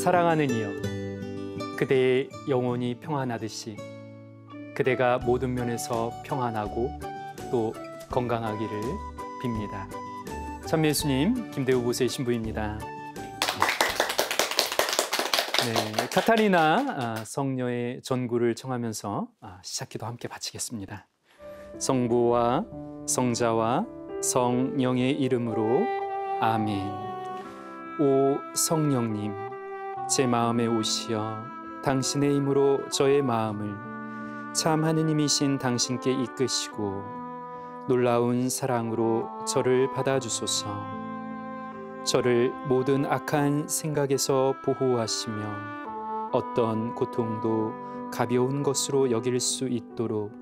사랑하는 이여, 그대의 영혼이 평안하듯이 그대가 모든 면에서 평안하고 또 건강하기를 빕니다. 참미 예수님, 김대우 보세 신부입니다. 네, 카타리나 성녀의 전구를 청하면서 시작기도 함께 바치겠습니다. 성부와 성자와 성령의 이름으로 아멘. 오 성령님, 제 마음에 오시어 당신의 힘으로 저의 마음을 참 하느님이신 당신께 이끄시고 놀라운 사랑으로 저를 받아주소서. 저를 모든 악한 생각에서 보호하시며 어떤 고통도 가벼운 것으로 여길 수 있도록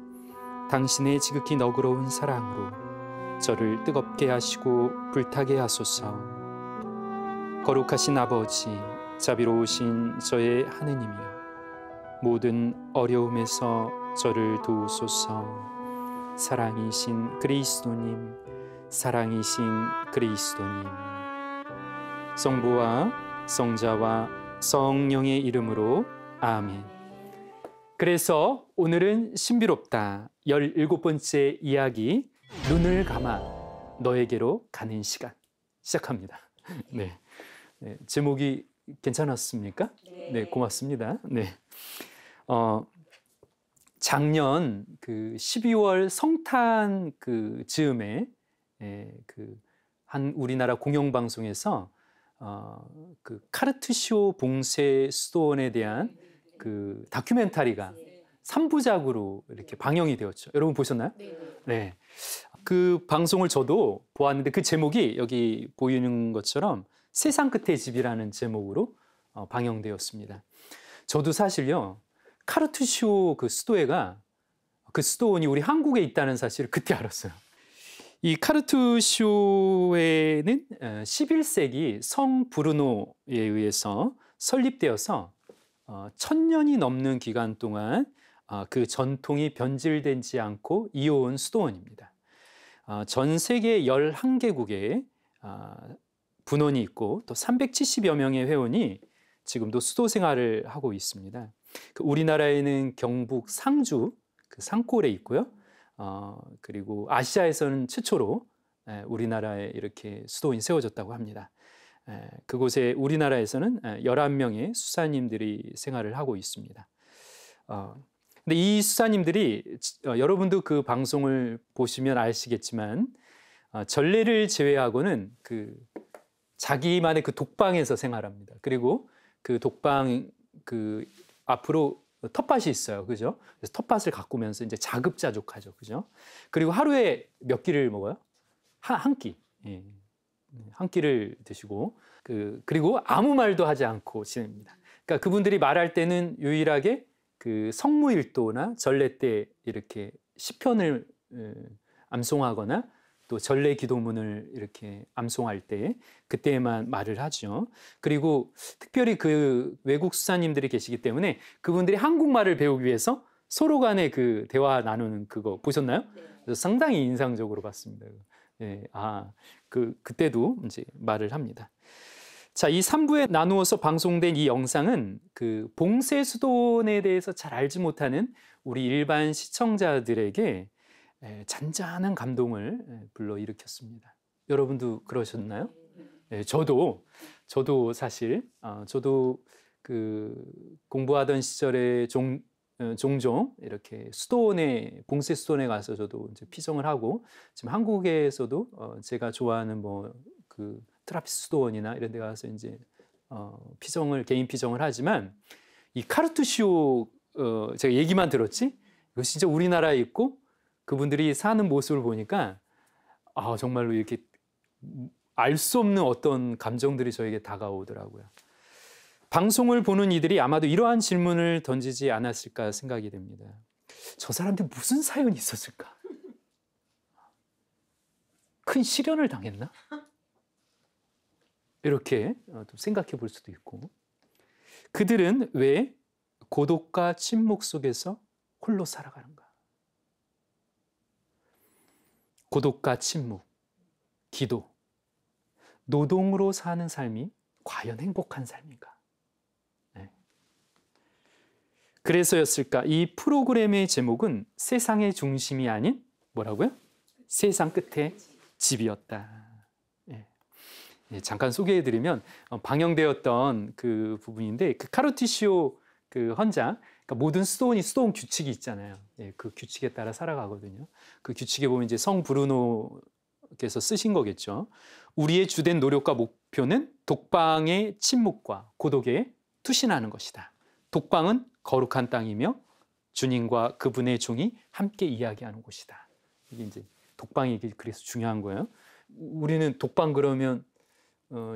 당신의 지극히 너그러운 사랑으로 저를 뜨겁게 하시고 불타게 하소서. 거룩하신 아버지, 자비로우신 저의 하느님이여, 모든 어려움에서 저를 도우소서. 사랑이신 그리스도님, 사랑이신 그리스도님. 성부와 성자와 성령의 이름으로 아멘. 그래서 오늘은 신비롭다 17번째 이야기, 눈을 감아 너에게로 가는 시간 시작합니다. 네, 제목이 괜찮았습니까? 네, 고맙습니다. 네, 작년 그 12월 성탄 그 즈음에 한 우리나라 공영방송에서 그 카르투쇼 봉쇄 수도원에 대한 그 다큐멘터리가 3부작으로 이렇게 방영이 되었죠. 여러분 보셨나요? 네. 그 방송을 저도 보았는데 그 제목이 여기 보이는 것처럼 세상 끝의 집이라는 제목으로 방영되었습니다. 저도 사실요, 카르투쇼 그 수도회가, 그 수도원이 우리 한국에 있다는 사실을 그때 알았어요. 이 카르투쇼회는 11세기 성 브루노에 의해서 설립되어서 1000년이 넘는 기간 동안 그 전통이 변질되지 않고 이어온 수도원입니다. 전 세계 11개국에 분원이 있고 또 370여 명의 회원이 지금도 수도 생활을 하고 있습니다. 우리나라에는 경북 상주 그 산골에 있고요. 그리고 아시아에서는 최초로 우리나라에 이렇게 수도원이 세워졌다고 합니다. 그곳에 우리나라에서는 11명의 수사님들이 생활을 하고 있습니다. 근데 이 수사님들이, 여러분도 그 방송을 보시면 아시겠지만, 전례를 제외하고는 그 자기만의 그 독방에서 생활합니다. 그리고 그 독방 그 앞으로 텃밭이 있어요, 그죠? 그래서 텃밭을 가꾸면서 이제 자급자족하죠, 그죠? 그리고 하루에 몇 끼를 먹어요? 한 끼, 예. 한 끼를 드시고 그리고 아무 말도 하지 않고 지냅니다. 그러니까 그분들이 말할 때는 유일하게 그 성무일도나 전례 때 이렇게 시편을 암송하거나 또 전례 기도문을 이렇게 암송할 때 그때만 말을 하죠. 그리고 특별히 그 외국 수사님들이 계시기 때문에 그분들이 한국말을 배우기 위해서 서로 간에 그 대화 나누는 그거 보셨나요? 그래서 상당히 인상적으로 봤습니다. 네, 그때도 이제 말을 합니다. 자, 이 3부에 나누어서 방송된 이 영상은 그 봉쇄 수도원에 대해서 잘 알지 못하는 우리 일반 시청자들에게 잔잔한 감동을 불러일으켰습니다. 여러분도 그러셨나요? 네, 저도 사실 저도 그 공부하던 시절에 종종 이렇게 수도원에, 봉쇄 수도원에 가서 저도 이제 피정을 하고, 지금 한국에서도 제가 좋아하는 뭐 그 트라피스 수도원이나 이런 데 가서 이제 개인 피정을 하지만, 이 카르투쇼 제가 얘기만 들었지 이거 진짜 우리나라에 있고 그분들이 사는 모습을 보니까 정말로 이렇게 알 수 없는 어떤 감정들이 저에게 다가오더라고요. 방송을 보는 이들이 아마도 이러한 질문을 던지지 않았을까 생각이 됩니다. 저 사람들 무슨 사연이 있었을까? 큰 시련을 당했나? 이렇게 좀 생각해 볼 수도 있고, 그들은 왜 고독과 침묵 속에서 홀로 살아가는가? 고독과 침묵, 기도, 노동으로 사는 삶이 과연 행복한 삶인가? 그래서였을까? 이 프로그램의 제목은 세상의 중심이 아닌 뭐라고요? 세상 끝에 집이었다. 예. 예, 잠깐 소개해드리면 방영되었던 그 부분인데 그 카르티시오 그 헌장, 그러니까 모든 수도원이 수도원 규칙이 있잖아요. 예, 그 규칙에 따라 살아가거든요. 그 규칙에 보면 이제 성 브루노께서 쓰신 거겠죠. 우리의 주된 노력과 목표는 독방의 침묵과 고독에 투신하는 것이다. 독방은 거룩한 땅이며 주님과 그분의 종이 함께 이야기하는 곳이다. 이게 이제 독방이 그래서 중요한 거예요. 우리는 독방 그러면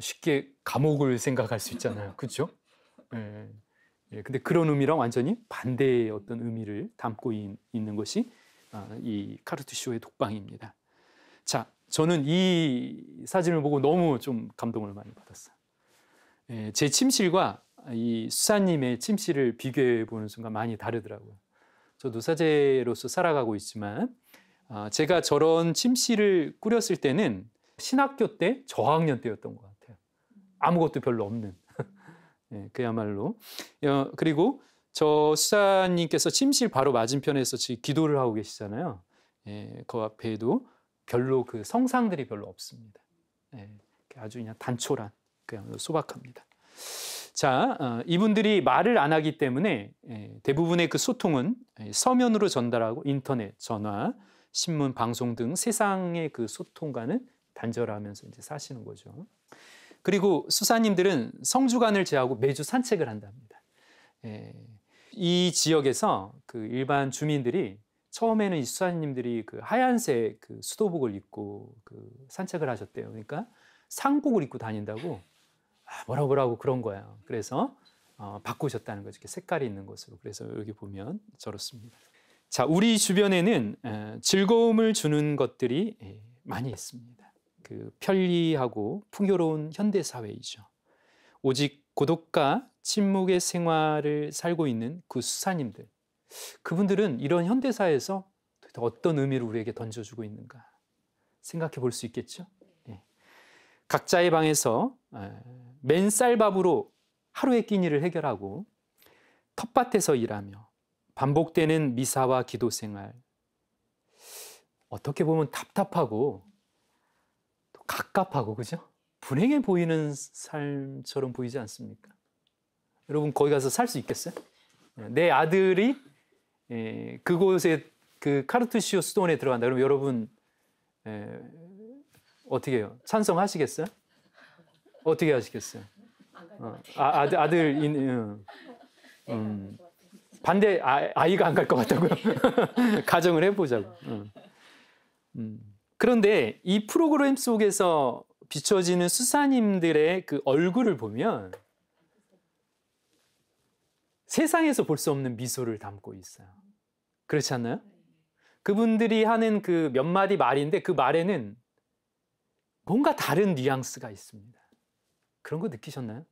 쉽게 감옥을 생각할 수 있잖아요. 그렇죠? 예. 예, 근데 그런 의미랑 완전히 반대의 어떤 의미를 담고 있는 것이 이 카르투시오의 독방입니다. 자, 저는 이 사진을 보고 너무 좀 감동을 많이 받았어요. 예, 제 침실과 이 수사님의 침실을 비교해 보는 순간 많이 다르더라고요. 저도 사제로서 살아가고 있지만 제가 저런 침실을 꾸렸을 때는 신학교 때 저학년 때였던 것 같아요. 아무것도 별로 없는. 예, 그야말로. 그리고 저 수사님께서 침실 바로 맞은편에서 지금 기도를 하고 계시잖아요. 예, 그 앞에도 별로 그 성상들이 별로 없습니다. 예, 아주 그냥 단촐한, 그야말로 소박합니다. 자, 이분들이 말을 안 하기 때문에 대부분의 그 소통은 서면으로 전달하고 인터넷, 전화, 신문, 방송 등 세상의 그 소통과는 단절하면서 이제 사시는 거죠. 그리고 수사님들은 성주간을 제하고 매주 산책을 한답니다. 이 지역에서 그 일반 주민들이 처음에는 이 수사님들이 그 하얀색 그 수도복을 입고 그 산책을 하셨대요. 그러니까 상복을 입고 다닌다고 뭐라고 그런 거예요. 그래서 바꾸셨다는 거죠. 이렇게 색깔이 있는 것으로. 그래서 여기 보면 저렇습니다. 자, 우리 주변에는 즐거움을 주는 것들이 많이 있습니다. 그 편리하고 풍요로운 현대 사회이죠. 오직 고독과 침묵의 생활을 살고 있는 그 수사님들, 그분들은 이런 현대 사회에서 어떤 의미를 우리에게 던져주고 있는가 생각해 볼 수 있겠죠. 예. 각자의 방에서 맨쌀밥으로 하루의 끼니를 해결하고 텃밭에서 일하며 반복되는 미사와 기도 생활, 어떻게 보면 답답하고 또 갑갑하고, 그죠? 불행해 보이는 삶처럼 보이지 않습니까? 여러분 거기 가서 살 수 있겠어요? 내 아들이 그곳에 그 카르투시오 수도원에 들어간다. 그럼 여러분 어떻게 해요? 찬성하시겠어요? 어떻게 하시겠어요? 아들 반대, 아이가 안 갈 것 같다고요? 가정을 해보자고. 그런데 이 프로그램 속에서 비춰지는 수사님들의 그 얼굴을 보면 세상에서 볼 수 없는 미소를 담고 있어요. 그렇지 않나요? 그분들이 하는 그 몇 마디 말인데 그 말에는 뭔가 다른 뉘앙스가 있습니다. 그런 거 느끼셨나요?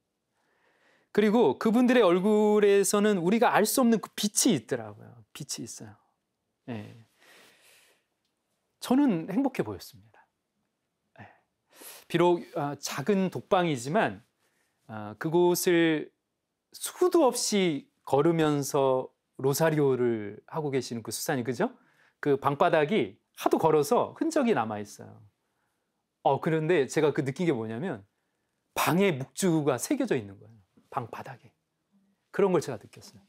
그리고 그분들의 얼굴에서는 우리가 알 수 없는 그 빛이 있더라고요. 빛이 있어요. 예. 저는 행복해 보였습니다. 예. 비록 작은 독방이지만 그곳을 수도 없이 걸으면서 로사리오를 하고 계시는 그 수사님, 그죠? 그 방바닥이 하도 걸어서 흔적이 남아 있어요. 그런데 제가 그 느낀 게 뭐냐면 방에 묵주가 새겨져 있는 거예요. 방 바닥에. 그런 걸 제가 느꼈어요.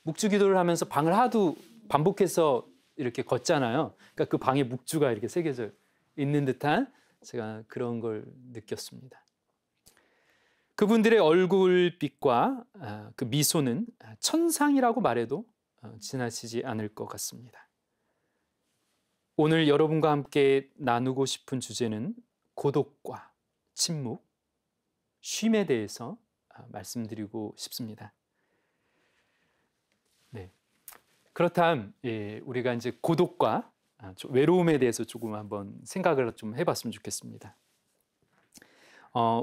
묵주 기도를 하면서 방을 하도 반복해서 이렇게 걷잖아요. 그러니까 그 방에 묵주가 이렇게 새겨져 있는 듯한 제가 그런 걸 느꼈습니다. 그분들의 얼굴빛과 그 미소는 천상이라고 말해도 지나치지 않을 것 같습니다. 오늘 여러분과 함께 나누고 싶은 주제는 고독과 침묵, 쉼에 대해서 말씀드리고 싶습니다. 네. 그렇다면 우리가 이제 고독과 외로움에 대해서 조금 한번 생각을 좀 해봤으면 좋겠습니다.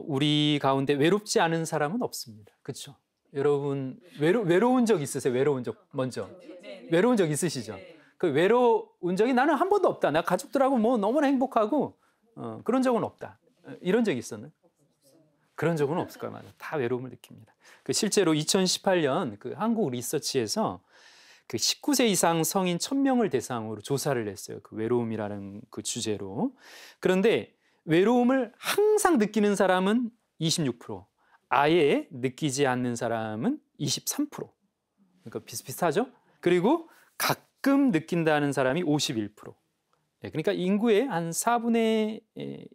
우리 가운데 외롭지 않은 사람은 없습니다. 그렇죠? 여러분 외로운 적 있으세요? 외로운 적 먼저. 외로운 적 있으시죠? 그 외로운 적이 나는 한 번도 없다. 나 가족들하고 뭐 너무나 행복하고 그런 적은 없다. 이런 적이 있었나요? 그런 적은 없을 거예요. 맞아. 다 외로움을 느낍니다. 그 실제로 2018년 그 한국 리서치에서 그 19세 이상 성인 1000명을 대상으로 조사를 했어요. 그 외로움이라는 그 주제로. 그런데 외로움을 항상 느끼는 사람은 26%, 아예 느끼지 않는 사람은 23%. 그러니까 비슷비슷하죠? 그리고 가끔 느낀다는 사람이 51%. 그러니까 인구의 한 4분의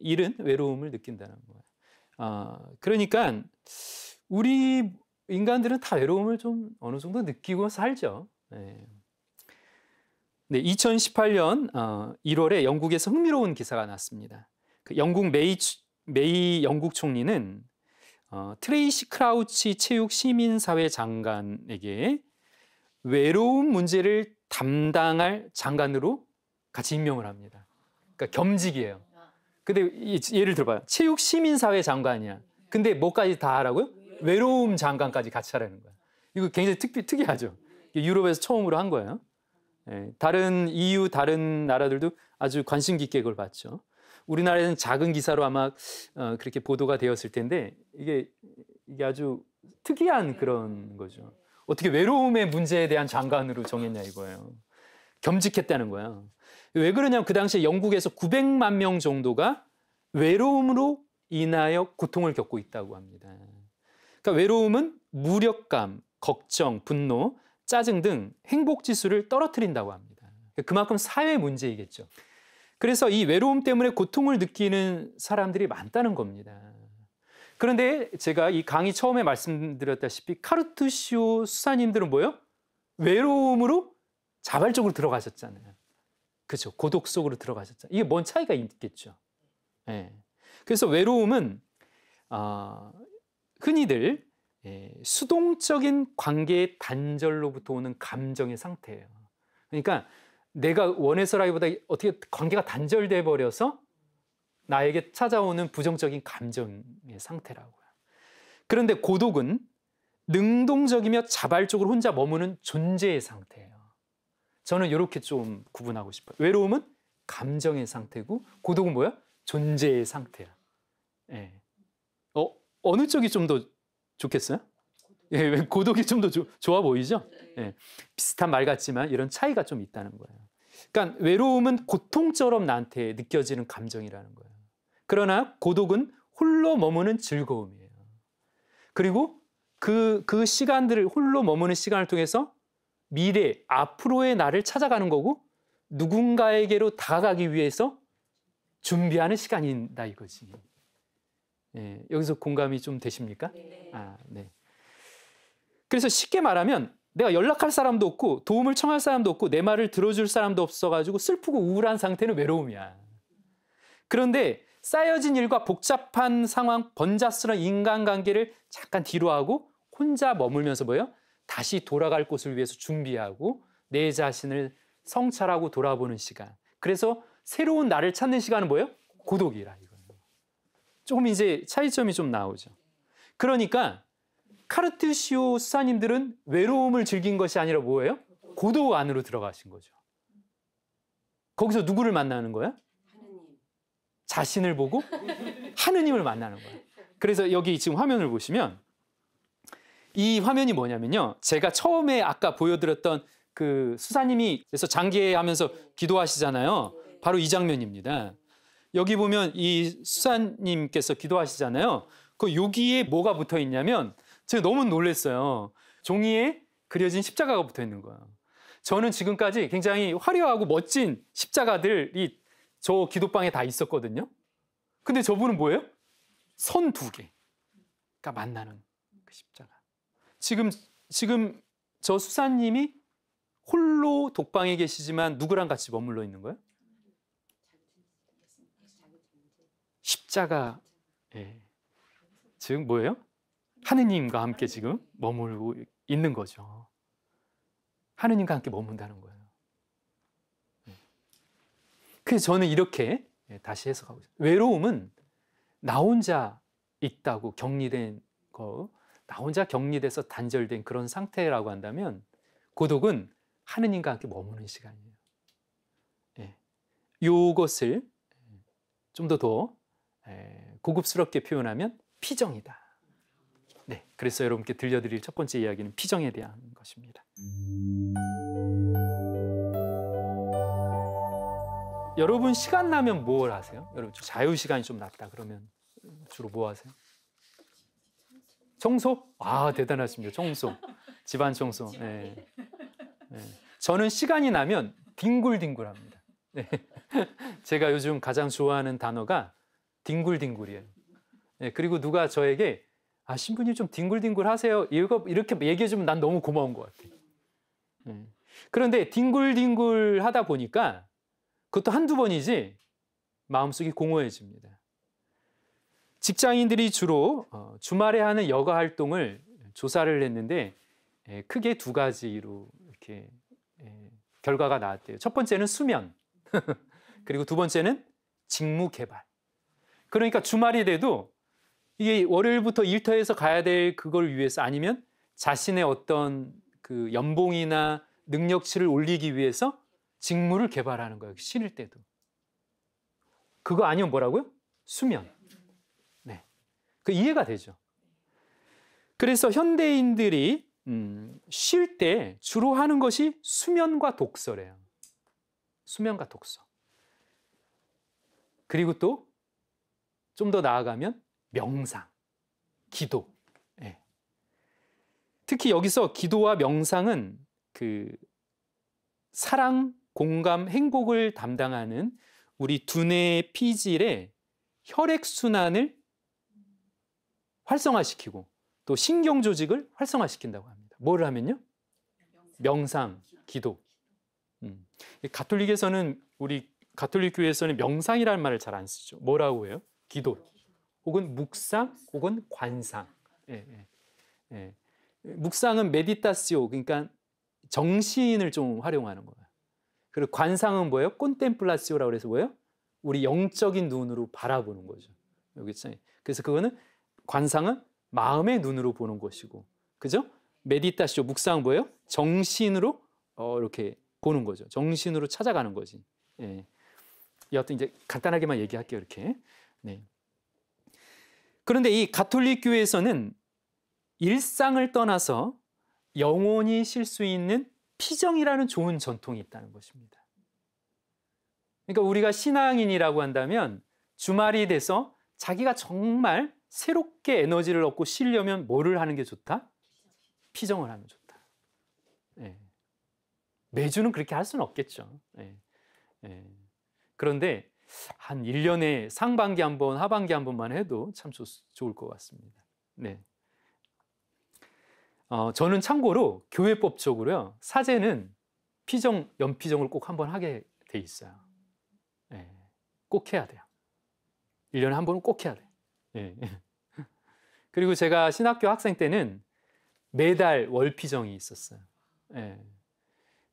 1은 외로움을 느낀다는 거예요. 그러니까 우리 인간들은 다 외로움을 좀 어느 정도 느끼고 살죠. 네, 2018년 1월에 영국에서 흥미로운 기사가 났습니다. 그 영국 메이 영국 총리는 트레이시 크라우치 체육 시민사회 장관에게 외로움 문제를 담당할 장관으로 같이 임명을 합니다. 그러니까 겸직이에요. 근데 예를 들어봐요. 체육 시민사회 장관이야. 근데 뭐까지 다 하라고요? 외로움 장관까지 같이 하라는 거야. 이거 굉장히 특이하죠. 유럽에서 처음으로 한 거예요. 다른 EU 다른 나라들도 아주 관심 깊게 그걸 봤죠. 우리나라에는 작은 기사로 아마 그렇게 보도가 되었을 텐데 이게 아주 특이한 그런 거죠. 어떻게 외로움의 문제에 대한 장관으로 정했냐 이거예요. 겸직했다는 거야. 왜 그러냐면 그 당시에 영국에서 900만 명 정도가 외로움으로 인하여 고통을 겪고 있다고 합니다. 그러니까 외로움은 무력감, 걱정, 분노, 짜증 등 행복 지수를 떨어뜨린다고 합니다. 그만큼 사회 문제이겠죠. 그래서 이 외로움 때문에 고통을 느끼는 사람들이 많다는 겁니다. 그런데 제가 이 강의 처음에 말씀드렸다시피 카르투시오 수사님들은 뭐예요? 외로움으로 자발적으로 들어가셨잖아요. 그렇죠. 고독 속으로 들어가셨잖아요. 이게 뭔 차이가 있겠죠. 네. 그래서 외로움은 흔히들 수동적인 관계의 단절로부터 오는 감정의 상태예요. 그러니까 내가 원해서라기보다 어떻게 관계가 단절돼 버려서 나에게 찾아오는 부정적인 감정의 상태라고요. 그런데 고독은 능동적이며 자발적으로 혼자 머무는 존재의 상태예요. 저는 이렇게 좀 구분하고 싶어요. 외로움은 감정의 상태고 고독은 뭐야? 존재의 상태야. 예. 어느 쪽이 좀 더 좋겠어요? 예, 고독이 좀 더 좋아 보이죠? 예. 비슷한 말 같지만 이런 차이가 좀 있다는 거예요. 그러니까 외로움은 고통처럼 나한테 느껴지는 감정이라는 거예요. 그러나 고독은 홀로 머무는 즐거움이에요. 그리고 그 시간들을 홀로 머무는 시간을 통해서 미래, 앞으로의 나를 찾아가는 거고 누군가에게로 다가가기 위해서 준비하는 시간이다 이거지. 예, 여기서 공감이 좀 되십니까? 네. 네. 그래서 쉽게 말하면 내가 연락할 사람도 없고 도움을 청할 사람도 없고 내 말을 들어줄 사람도 없어가지고 슬프고 우울한 상태는 외로움이야. 그런데 쌓여진 일과 복잡한 상황, 번잡스러운 인간관계를 잠깐 뒤로하고 혼자 머물면서 뭐예요? 다시 돌아갈 곳을 위해서 준비하고 내 자신을 성찰하고 돌아보는 시간. 그래서 새로운 나를 찾는 시간은 뭐예요? 고독이라 이거예요. 조금 이제 차이점이 좀 나오죠. 그러니까 카르투시오 수사님들은 외로움을 즐긴 것이 아니라 뭐예요? 고독 안으로 들어가신 거죠. 거기서 누구를 만나는 거야? 하느님. 자신을 보고 하느님을 만나는 거예요. 그래서 여기 지금 화면을 보시면 이 화면이 뭐냐면요. 제가 처음에 아까 보여드렸던 그 수사님이 그래서 장기하면서 기도하시잖아요. 바로 이 장면입니다. 여기 보면 이 수사님께서 기도하시잖아요. 그 여기에 뭐가 붙어 있냐면 제가 너무 놀랐어요. 종이에 그려진 십자가가 붙어 있는 거예요. 저는 지금까지 굉장히 화려하고 멋진 십자가들이 저 기도방에 다 있었거든요. 근데 저분은 뭐예요? 선 2개가 만나는 그 십자가. 지금 저 수사님이 홀로 독방에 계시지만 누구랑 같이 머물러 있는 거예요? 십자가. 예. 지금 뭐예요? 하느님과 함께 지금 머물고 있는 거죠. 하느님과 함께 머문다는 거예요. 그래서 저는 이렇게 다시 해석하고 있어요. 외로움은 나 혼자 있다고 격리된 거, 나 혼자 격리돼서 단절된 그런 상태라고 한다면 고독은 하느님과 함께 머무는 시간이에요. 이것을 좀 더 고급스럽게 표현하면 피정이다. 네, 그래서 여러분께 들려드릴 첫 번째 이야기는 피정에 대한 것입니다. 여러분 시간 나면 뭘 하세요? 여러분 자유 시간이 좀 났다 그러면 주로 뭐 하세요? 청소? 아, 대단하십니다. 청소, 집안 청소. 네. 네. 저는 시간이 나면 뒹굴뒹굴합니다. 네. 제가 요즘 가장 좋아하는 단어가 뒹굴뒹굴이에요. 네. 그리고 누가 저에게 신부님 좀 뒹굴뒹굴 하세요. 이렇게 얘기해주면 난 너무 고마운 것 같아요. 네. 그런데 뒹굴뒹굴 하다 보니까 그것도 한두 번이지 마음속이 공허해집니다. 직장인들이 주로 주말에 하는 여가 활동을 조사를 했는데 크게 두 가지로 이렇게 결과가 나왔대요. 첫 번째는 수면, 그리고 두 번째는 직무 개발. 그러니까 주말이 돼도 이게 월요일부터 일터에서 가야 될 그걸 위해서 아니면 자신의 어떤 그 연봉이나 능력치를 올리기 위해서 직무를 개발하는 거예요. 쉬는 때도. 그거 아니면 뭐라고요? 수면. 네, 그 이해가 되죠. 그래서 현대인들이 쉴 때 주로 하는 것이 수면과 독서래요. 수면과 독서. 그리고 또 좀 더 나아가면 명상, 기도. 네. 특히 여기서 기도와 명상은 그 사랑, 공감, 행복을 담당하는 우리 두뇌 피질의 혈액순환을 활성화시키고 또 신경 조직을 활성화시킨다고 합니다. 뭐를 하면요? 명상, 기도. 가톨릭에서는 우리 가톨릭 교회에서는 명상이라는 말을 잘 안 쓰죠. 뭐라고 해요? 기도, 혹은 묵상, 혹은 관상. 묵상은 메디타시오, 그러니까 정신을 좀 활용하는 거예요. 그리고 관상은 뭐예요? 콘템플라시오라고 해서 뭐예요? 우리 영적인 눈으로 바라보는 거죠. 여기 있잖아요. 그래서 그거는 관상은 마음의 눈으로 보는 것이고, 그죠? 메디타시오, 묵상은 뭐예요? 정신으로 이렇게 보는 거죠. 정신으로 찾아가는 거지. 예. 여하튼 이제 간단하게만 얘기할게요. 이렇게. 네. 그런데 이 가톨릭 교회에서는 일상을 떠나서 영혼이 쉴 수 있는 피정이라는 좋은 전통이 있다는 것입니다. 그러니까 우리가 신앙인이라고 한다면 주말이 돼서 자기가 정말 새롭게 에너지를 얻고 쉬려면 뭐를 하는 게 좋다? 피정을 하면 좋다. 예. 매주는 그렇게 할 수는 없겠죠. 예. 예. 그런데 한 1년에 상반기 한 번, 하반기 한 번만 해도 참 좋을 것 같습니다. 네. 저는 참고로 교회법적으로요, 사제는 연피정을 꼭 한번 하게 돼 있어요. 네. 꼭 해야 돼요. 1년에 한 번은 꼭 해야 돼요. 네. 그리고 제가 신학교 학생 때는 매달 월피정이 있었어요. 네.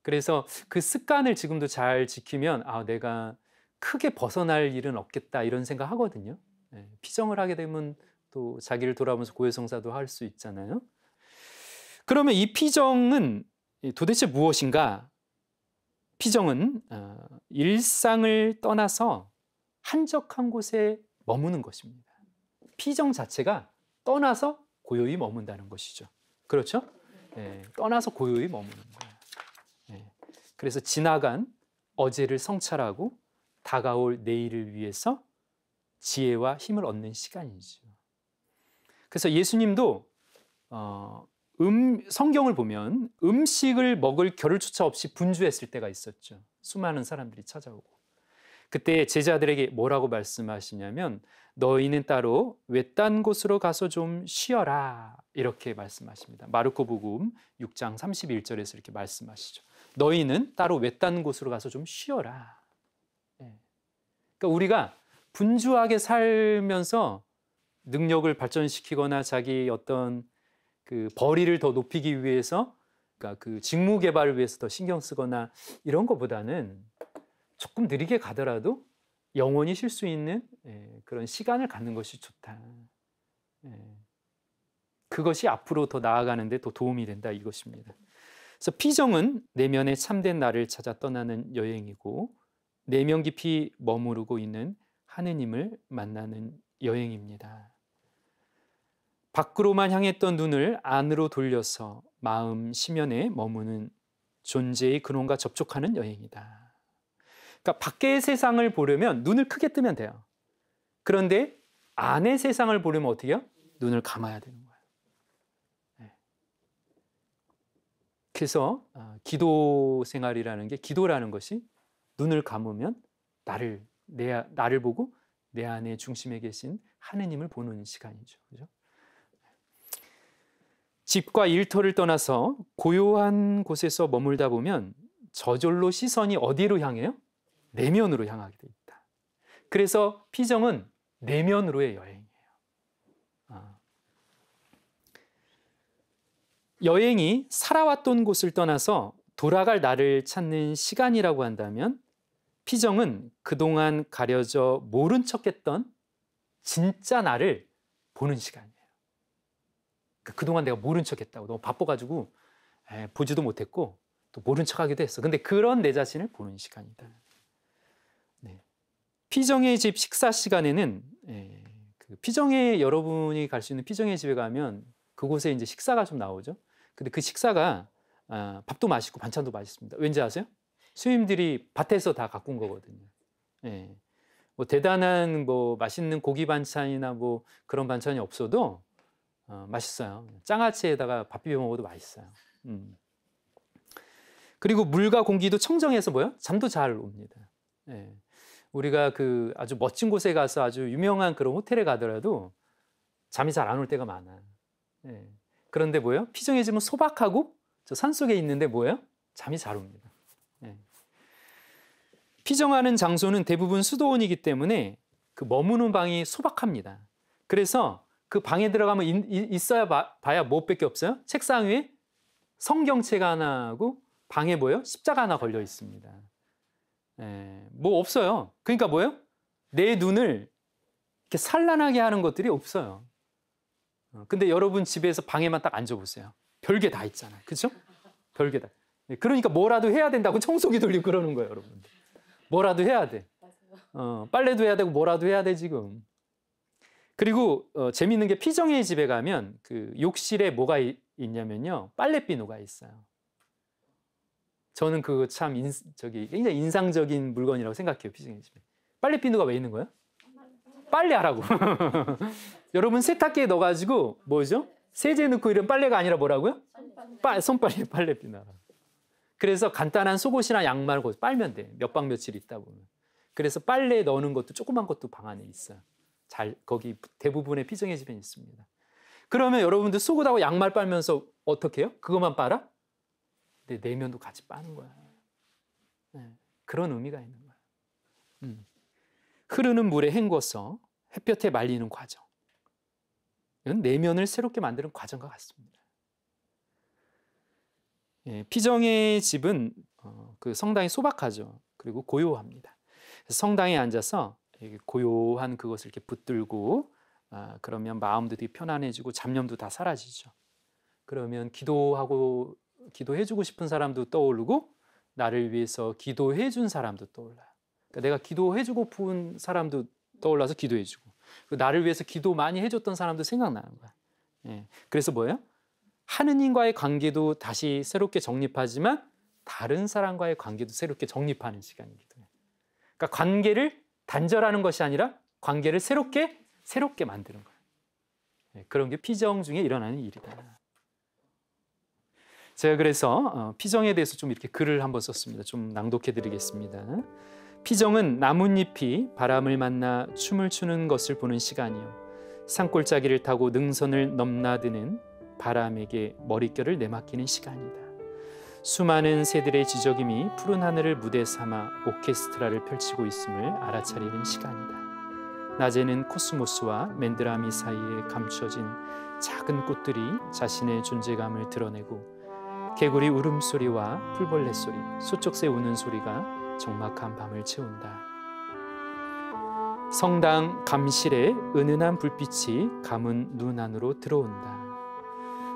그래서 그 습관을 지금도 잘 지키면 내가 크게 벗어날 일은 없겠다 이런 생각 하거든요. 네. 피정을 하게 되면 또 자기를 돌아보면서 고해성사도 할 수 있잖아요. 그러면 이 피정은 도대체 무엇인가? 피정은 일상을 떠나서 한적한 곳에 머무는 것입니다. 피정 자체가 떠나서 고요히 머문다는 것이죠. 그렇죠? 네, 떠나서 고요히 머무는 거예요. 네, 그래서 지나간 어제를 성찰하고 다가올 내일을 위해서 지혜와 힘을 얻는 시간이죠. 그래서 예수님도 성경을 보면 음식을 먹을 겨를조차 없이 분주했을 때가 있었죠. 수많은 사람들이 찾아오고. 그때 제자들에게 뭐라고 말씀하시냐면 너희는 따로 외딴 곳으로 가서 좀 쉬어라 이렇게 말씀하십니다. 마르코복음 6장 31절에서 이렇게 말씀하시죠. 너희는 따로 외딴 곳으로 가서 좀 쉬어라. 그러니까 우리가 분주하게 살면서 능력을 발전시키거나 자기 어떤 그 벌이를 더 높이기 위해서, 그러니까 그 직무 개발을 위해서 더 신경 쓰거나 이런 것보다는 조금 느리게 가더라도 영원히 쉴 수 있는 그런 시간을 갖는 것이 좋다. 그것이 앞으로 더 나아가는 데 더 도움이 된다 이것입니다. 그래서 피정은 내면의 참된 나를 찾아 떠나는 여행이고 내면 깊이 머무르고 있는 하느님을 만나는 여행입니다. 밖으로만 향했던 눈을 안으로 돌려서 마음 심연에 머무는 존재의 근원과 접촉하는 여행이다. 그러니까 밖의 세상을 보려면 눈을 크게 뜨면 돼요. 그런데 안의 세상을 보려면 어떻게 해요? 눈을 감아야 되는 거예요. 네. 그래서 기도 생활이라는 게, 기도라는 것이 눈을 감으면 나를 보고 내 안에 중심에 계신 하느님을 보는 시간이죠. 그죠? 집과 일터를 떠나서 고요한 곳에서 머물다 보면 저절로 시선이 어디로 향해요? 내면으로 향하게 돼 있다. 그래서 피정은 내면으로의 여행이에요. 여행이 살아왔던 곳을 떠나서 돌아갈 나를 찾는 시간이라고 한다면, 피정은 그동안 가려져 모른 척했던 진짜 나를 보는 시간이에요. 그동안 내가 모른 척했다고, 너무 바빠가지고 보지도 못했고 또 모른 척하기도 했어. 근데 그런 내 자신을 보는 시간이다. 네. 피정의 집 식사 시간에는 피정에, 여러분이 갈 수 있는 피정의 집에 가면 그곳에 이제 식사가 좀 나오죠. 근데 그 식사가 밥도 맛있고 반찬도 맛있습니다. 왠지 아세요? 스님들이 밭에서 다 갖고 온 거거든요. 예. 뭐 대단한 뭐 맛있는 고기 반찬이나 뭐 그런 반찬이 없어도 맛있어요. 장아찌에다가 밥 비벼 먹어도 맛있어요. 그리고 물과 공기도 청정해서 뭐요? 잠도 잘 옵니다. 예. 우리가 그 아주 멋진 곳에 가서 아주 유명한 그런 호텔에 가더라도 잠이 잘 안 올 때가 많아. 예. 그런데 뭐예요? 피정의 집은 소박하고 저 산속에 있는데 뭐예요? 잠이 잘 옵니다. 예. 피정하는 장소는 대부분 수도원이기 때문에 그 머무는 방이 소박합니다. 그래서 그 방에 들어가면 있어야 봐야 뭐밖에 없어요? 책상 위에 성경책 하나하고 방에 뭐예요? 십자가 하나 걸려 있습니다. 뭐 없어요. 그러니까 뭐예요? 내 눈을 이렇게 산란하게 하는 것들이 없어요. 근데 여러분 집에서 방에만 딱 앉아보세요. 별게 다 있잖아요. 그렇죠? 별게 다. 그러니까 뭐라도 해야 된다고 청소기 돌리고 그러는 거예요, 여러분. 뭐라도 해야 돼. 빨래도 해야 되고 뭐라도 해야 돼 지금. 그리고 재미있는 게 피정의 집에 가면 그 욕실에 뭐가 있냐면요, 빨래비누가 있어요. 저는 그거 참 굉장히 인상적인 물건이라고 생각해요. 피정의 집에 빨래비누가 왜 있는 거예요? 빨래하라고. 여러분 세탁기에 넣어가지고 뭐죠? 세제 넣고 이런 빨래가 아니라 뭐라고요? 손빨래 빨래비누. 그래서 간단한 속옷이나 양말 빨면 돼. 몇 박 며칠 있다 보면. 그래서 빨래에 넣는 것도 조그만 것도 방 안에 있어요. 거기 대부분의 피정의 집에 있습니다. 그러면 여러분들 속옷하고 양말 빨면서 어떻게 해요? 그것만 빨아? 내 내면도 같이 빠는 거야. 네, 그런 의미가 있는 거야. 흐르는 물에 헹궈서 햇볕에 말리는 과정. 이건 내면을 새롭게 만드는 과정과 같습니다. 예, 피정의 집은 그 성당이 소박하죠. 그리고 고요합니다. 성당에 앉아서 고요한 그것을 이렇게 붙들고 그러면 마음도 되게 편안해지고 잡념도 다 사라지죠. 그러면 기도해주고 싶은 사람도 떠오르고 나를 위해서 기도해준 사람도 떠올라요. 그러니까 내가 기도해주고 싶은 사람도 떠올라서 기도해주고, 나를 위해서 기도 많이 해줬던 사람도 생각나는 거야. 예. 그래서 뭐예요? 하느님과의 관계도 다시 새롭게 정립하지만 다른 사람과의 관계도 새롭게 정립하는 시간이기도 해요. 그러니까 관계를 단절하는 것이 아니라 관계를 새롭게 만드는 거예요. 예. 그런 게 피정 중에 일어나는 일이다. 제가 그래서 피정에 대해서 좀 이렇게 글을 한번 썼습니다. 좀 낭독해 드리겠습니다. 피정은 나뭇잎이 바람을 만나 춤을 추는 것을 보는 시간이요, 산골짜기를 타고 능선을 넘나드는 바람에게 머릿결을 내맡기는 시간이다. 수많은 새들의 지저귀이 푸른 하늘을 무대 삼아 오케스트라를 펼치고 있음을 알아차리는 시간이다. 낮에는 코스모스와 맨드라미 사이에 감춰진 작은 꽃들이 자신의 존재감을 드러내고, 개구리 울음소리와 풀벌레 소리, 소쩍새 우는 소리가 적막한 밤을 채운다. 성당 감실에 은은한 불빛이 감은 눈 안으로 들어온다.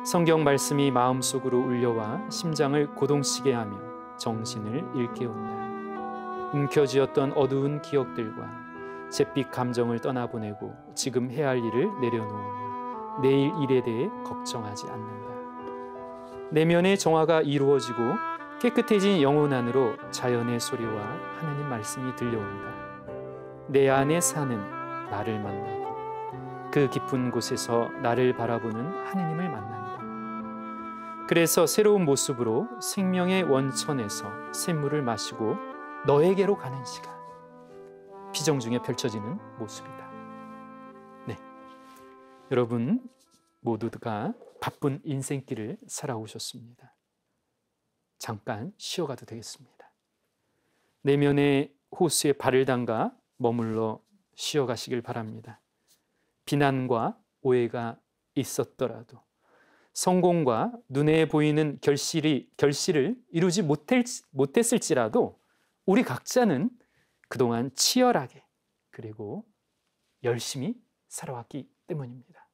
성경 말씀이 마음속으로 울려와 심장을 고동치게 하며 정신을 일깨운다. 움켜쥐었던 어두운 기억들과 잿빛 감정을 떠나보내고 지금 해야 할 일을 내려놓으며 내일 일에 대해 걱정하지 않는다. 내면의 정화가 이루어지고 깨끗해진 영혼 안으로 자연의 소리와 하나님 말씀이 들려온다. 내 안에 사는 나를 만나고 그 깊은 곳에서 나를 바라보는 하느님을 만난다. 그래서 새로운 모습으로 생명의 원천에서 샘물을 마시고 너에게로 가는 시간, 비정 중에 펼쳐지는 모습이다. 네, 여러분 모두가 바쁜 인생길을 살아오셨습니다. 잠깐 쉬어가도 되겠습니다. 내면의 호수에 발을 담가 머물러 쉬어가시길 바랍니다. 비난과 오해가 있었더라도 성공과 눈에 보이는 결실을 이루지 못했을지라도 우리 각자는 그동안 치열하게 그리고 열심히 살아왔기 때문입니다.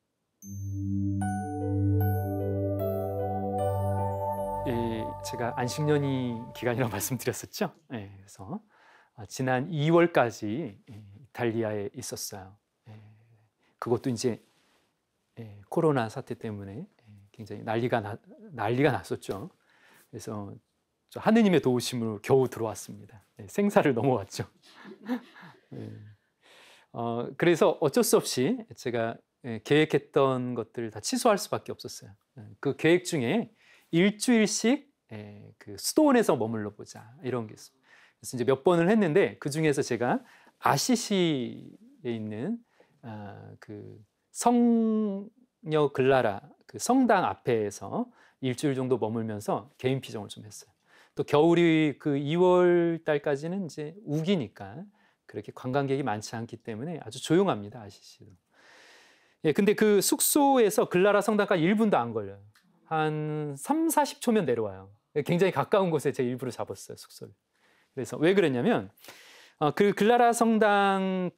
제가 안식년이 기간이라고 말씀드렸었죠. 그래서 지난 2월까지 이탈리아에 있었어요. 그것도 이제 코로나 사태 때문에 굉장히 난리가 났었죠. 그래서 하느님의 도우심으로 겨우 들어왔습니다. 생사를 넘어왔죠. 그래서 어쩔 수 없이 제가 계획했던 것들을 다 취소할 수밖에 없었어요. 그 계획 중에 일주일씩 그 수도원에서 머물러 보자 이런 게 있어요. 그래서 이제 몇 번을 했는데 그 중에서 제가 아시시에 있는 그 성녀 글라라 그 성당 앞에서 일주일 정도 머물면서 개인 피정을 좀 했어요. 또 겨울이 그 2월 달까지는 이제 우기니까 그렇게 관광객이 많지 않기 때문에 아주 조용합니다. 아시시도. 근데 그 숙소에서 글라라 성당까지 1분도 안 걸려요. 한 3, 40초면 내려와요. 굉장히 가까운 곳에 제 일부러 잡았어요, 숙소를. 그래서 왜 그랬냐면 그 글라라 성당에는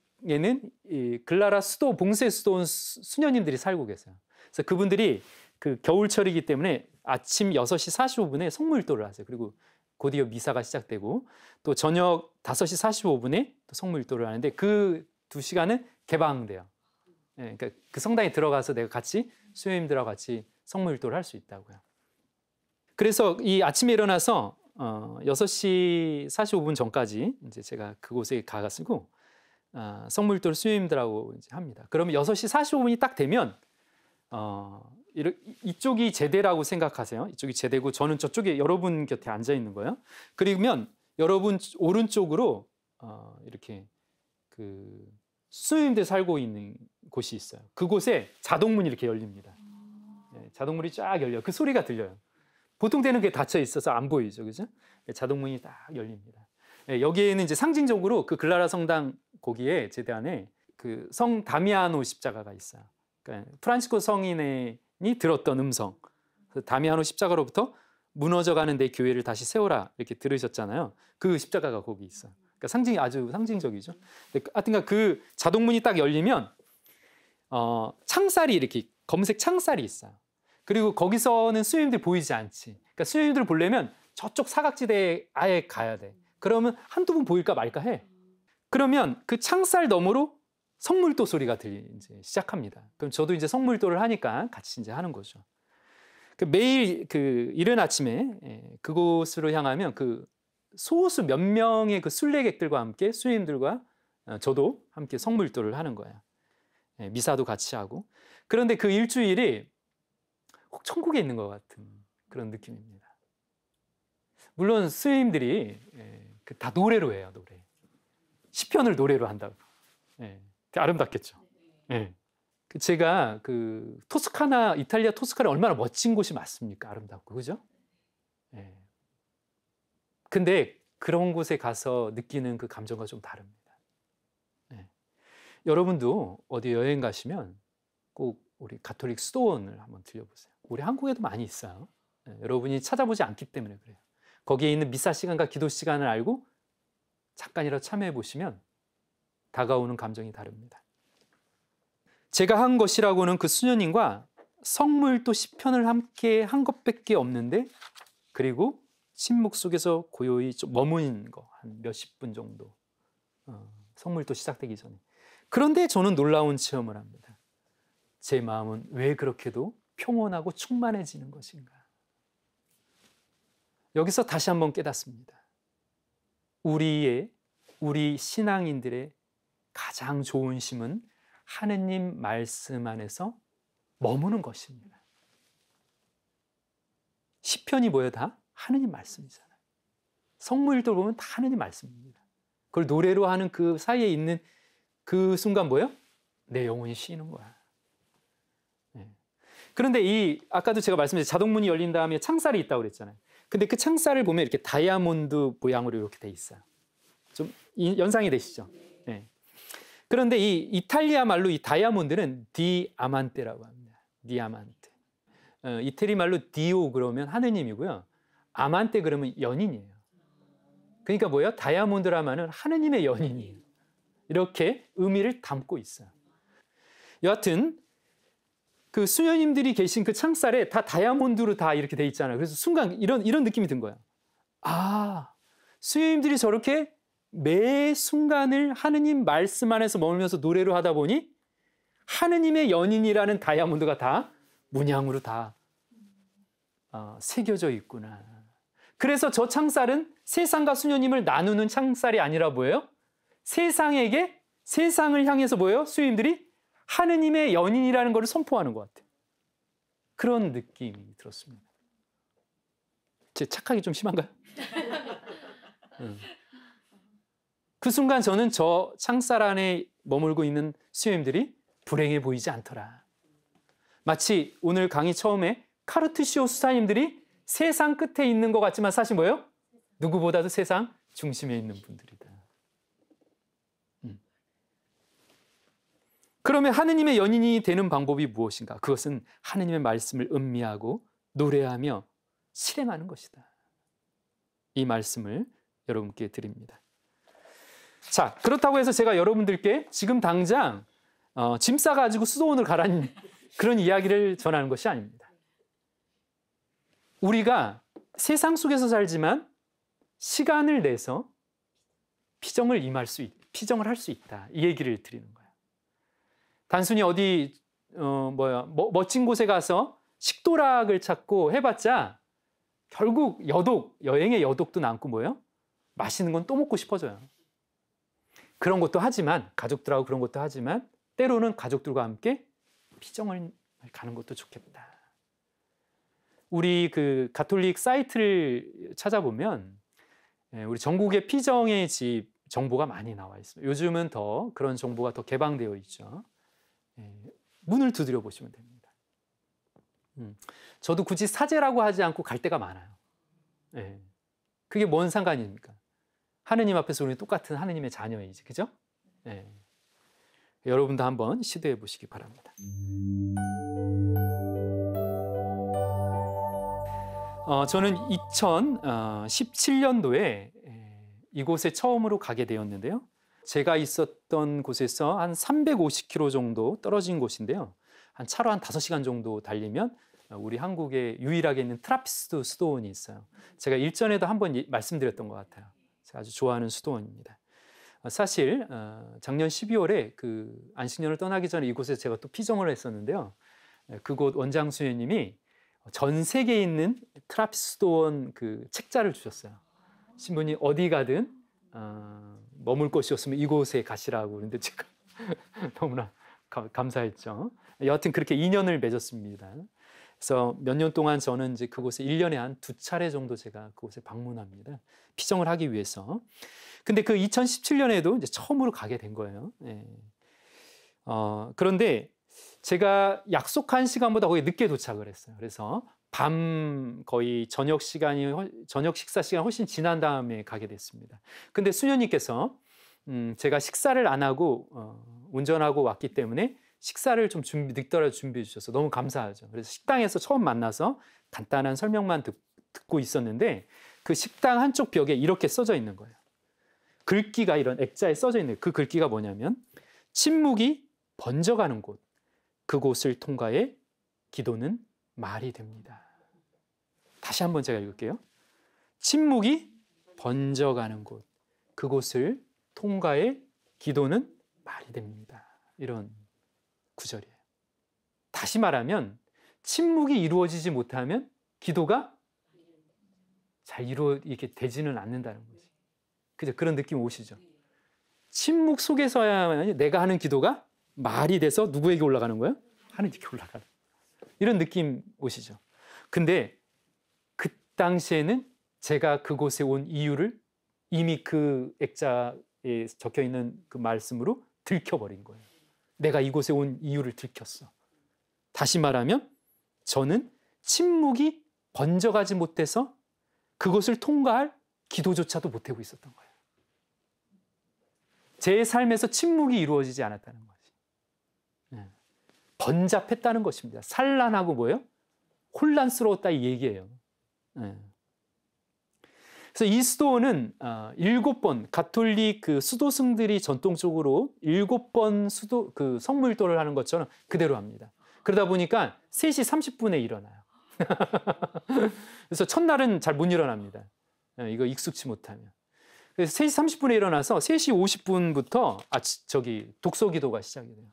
이 글라라 수도 봉쇄 수도원 수녀님들이 살고 계세요. 그래서 그분들이 그 겨울철이기 때문에 아침 6시 45분에 성물도를 하세요. 그리고 곧이어 미사가 시작되고 또 저녁 5시 45분에 또 성물도를 하는데 그 2시간은 개방돼요. 그러니까 그 성당에 들어가서 내가 같이 수녀님들하고 같이 성물도를 할 수 있다고요. 그래서 이 아침에 일어나서 6시 45분 전까지 이제 제가 그곳에 가가지고 성물도를 수녀님들하고 이제 합니다. 그러면 6시 45분이 딱 되면 이쪽이 제대라고 생각하세요. 이쪽이 제대고 저는 저쪽에 여러분 곁에 앉아 있는 거예요. 그러면 여러분 오른쪽으로 이렇게 그 수녀님들 살고 있는 곳이 있어요. 그곳에 자동문이 이렇게 열립니다. 자동문이 쫙 열려요. 그 소리가 들려요. 보통 때는 그게 닫혀 있어서 안 보이죠, 그죠? 자동문이 딱 열립니다. 여기에는 이제 상징적으로 그 글라라 성당 거기에 제대 안에 그 성 다미아노 십자가가 있어요. 그러니까 프란치스코 성인이 들었던 음성. 다미아노 십자가로부터 무너져가는 내 교회를 다시 세워라 이렇게 들으셨잖아요. 그 십자가가 거기 있어요. 그러니까 상징이 아주 상징적이죠. 하여튼간 그 자동문이 딱 열리면 창살이 이렇게 검은색 창살이 있어요. 그리고 거기서는 수녀님들 보이지 않지. 그러니까 수녀님들 보려면 저쪽 사각지대에 아예 가야 돼. 그러면 한두 분 보일까 말까 해. 그러면 그 창살 너머로 성물도 소리가 들리기 시작합니다. 그럼 저도 이제 성물도를 하니까 같이 이제 하는 거죠. 매일 그 이른 아침에 그곳으로 향하면 그 소수 몇 명의 그 순례객들과 함께 수녀님들과 저도 함께 성물도를 하는 거예요. 미사도 같이 하고. 그런데 그 일주일이 꼭 천국에 있는 것 같은 그런 느낌입니다. 물론 스님들이 다 노래로 해요. 노래. 시편을 노래로 한다고. 아름답겠죠. 제가 그 토스카나, 이탈리아 토스카나 얼마나 멋진 곳이 맞습니까? 아름답고, 그죠? 근데 그런 곳에 가서 느끼는 그 감정과 좀 다릅니다. 여러분도 어디 여행 가시면 꼭 우리 가톨릭 수도원을 한번 들려보세요. 우리 한국에도 많이 있어요. 여러분이 찾아보지 않기 때문에 그래요. 거기에 있는 미사 시간과 기도 시간을 알고 잠깐이라도 참여해 보시면 다가오는 감정이 다릅니다. 제가 한 것이라고는 그 수녀님과 성물도 시편을 함께 한 것밖에 없는데, 그리고 침묵 속에서 고요히 좀 머무는 거 한 몇십 분 정도, 성물도 시작되기 전에. 그런데 저는 놀라운 체험을 합니다. 제 마음은 왜 그렇게도 평온하고 충만해지는 것인가? 여기서 다시 한번 깨닫습니다. 우리 신앙인들의 가장 좋은 힘은 하느님 말씀 안에서 머무는 것입니다. 시편이 뭐예요? 다 하느님 말씀이잖아요. 성무일도 보면 다 하느님 말씀입니다. 그걸 노래로 하는 그 사이에 있는 그 순간 뭐예요? 내 영혼이 쉬는 거야. 네. 그런데 아까도 제가 말씀드린 자동문이 열린 다음에 창살이 있다고 그랬잖아요. 근데 그 창살을 보면 이렇게 다이아몬드 모양으로 이렇게 돼 있어요. 좀 연상이 되시죠? 네. 그런데 이 이탈리아 말로 이 다이아몬드는 디아만테라고 합니다. 디아만테. 이태리 말로 디오 그러면 하느님이고요. 아만테 그러면 연인이에요. 그러니까 뭐예요? 다이아몬드라면은 하느님의 연인이에요. 이렇게 의미를 담고 있어요. 여하튼 그 수녀님들이 계신 그 창살에 다 다이아몬드로 다 이렇게 돼 있잖아요. 그래서 순간 이런 느낌이 든 거예요. 아, 수녀님들이 저렇게 매 순간을 하느님 말씀 안에서 머물면서 노래를 하다 보니 하느님의 연인이라는 다이아몬드가 다 문양으로 다 새겨져 있구나. 그래서 저 창살은 세상과 수녀님을 나누는 창살이 아니라 뭐예요? 세상을 향해서 뭐예요? 수녀님들이 하느님의 연인이라는 것을 선포하는 것 같아요. 그런 느낌이 들었습니다. 제 착각이 좀 심한가요? 그 순간 저는 저 창살 안에 머물고 있는 수녀님들이 불행해 보이지 않더라. 마치 오늘 강의 처음에 카르투시오 수사님들이 세상 끝에 있는 것 같지만 사실 뭐예요? 누구보다도 세상 중심에 있는 분들이다. 그러면 하느님의 연인이 되는 방법이 무엇인가? 그것은 하느님의 말씀을 음미하고 노래하며 실행하는 것이다. 이 말씀을 여러분께 드립니다. 자, 그렇다고 해서 제가 여러분들께 지금 당장 짐 싸가지고 수도원을 가라는 그런 이야기를 전하는 것이 아닙니다. 우리가 세상 속에서 살지만 시간을 내서 피정을 할 수 있다. 이 얘기를 드리는 거예요. 단순히 어디 멋진 곳에 가서 식도락을 찾고 해봤자 결국 여행의 여독도 남고 뭐예요? 맛있는 건 또 먹고 싶어져요. 그런 것도 하지만 가족들하고 그런 것도 하지만 때로는 가족들과 함께 피정을 가는 것도 좋겠다. 우리 그 가톨릭 사이트를 찾아보면 우리 전국의 피정의 집 정보가 많이 나와 있습니다. 요즘은 더 그런 정보가 더 개방되어 있죠. 문을 두드려 보시면 됩니다. 저도 굳이 사제라고 하지 않고 갈 때가 많아요. 그게 뭔 상관입니까? 하느님 앞에서 우리는 똑같은 하느님의 자녀이지, 그죠? 여러분도 한번 시도해 보시기 바랍니다. 저는 2017년도에 이곳에 처음으로 가게 되었는데요. 제가 있었던 곳에서 한 350km 정도 떨어진 곳인데요. 차로 한 5시간 정도 달리면 우리 한국에 유일하게 있는 트라피스트 수도원이 있어요. 제가 일전에도 한번 말씀드렸던 것 같아요. 제가 아주 좋아하는 수도원입니다. 사실 작년 12월에 그 안식년을 떠나기 전에 이곳에 제가 또 피정을 했었는데요. 그곳 원장 수녀님이 전 세계에 있는 트라피스트 수도원 그 책자를 주셨어요. 신부님 어디 가든 머물 곳이 없으면 이곳에 가시라고. 그런데 제가 너무나 감사했죠. 여하튼 그렇게 인연을 맺었습니다. 그래서 몇 년 동안 저는 이제 그곳에 1년에 한 2차례 정도 제가 그곳에 방문합니다. 피정을 하기 위해서. 근데 그 2017년에도 이제 처음으로 가게 된 거예요. 그런데 제가 약속한 시간보다 거의 늦게 도착을 했어요. 그래서 거의 저녁 식사 시간 훨씬 지난 다음에 가게 됐습니다. 근데 수녀님께서 제가 식사를 안 하고 운전하고 왔기 때문에 식사를 좀 늦더라도 준비해 주셔서 너무 감사하죠. 그래서 식당에서 처음 만나서 간단한 설명만 듣고 있었는데 그 식당 한쪽 벽에 이렇게 써져 있는 거예요. 글귀가 이런 액자에 써져 있는 그 글귀가 뭐냐면 침묵이 번져가는 곳, 그곳을 통과해 기도는 말이 됩니다. 다시 한번 제가 읽을게요. 침묵이 번져가는 곳, 그곳을 통과해 기도는 말이 됩니다. 이런 구절이에요. 다시 말하면 침묵이 이루어지지 못하면 기도가 잘 이렇게 되지는 않는다는 거지. 그죠? 그런 느낌 오시죠? 침묵 속에서야만 내가 하는 기도가 말이 돼서 누구에게 올라가는 거예요? 하느님께 올라가는. 이런 느낌 오시죠? 근데 그 당시에는 제가 그곳에 온 이유를 이미 그 액자에 적혀 있는 그 말씀으로 들켜버린 거예요. 내가 이곳에 온 이유를 들켰어. 다시 말하면 저는 침묵이 번져가지 못해서 그것을 통과할 기도조차도 못하고 있었던 거예요. 제 삶에서 침묵이 이루어지지 않았다는 거지. 번잡했다는 것입니다. 산란하고 뭐예요? 혼란스러웠다 이 얘기예요. 그래서 이 수도는 7번 가톨릭 그 수도승들이 전통적으로 7번 그 성물도를 하는 것처럼 그대로 합니다. 그러다 보니까 3시 30분에 일어나요. 그래서 첫날은 잘 못 일어납니다. 이거 익숙치 못하면. 그래서 3시 30분에 일어나서 3시 50분부터 독서기도가 시작이 돼요.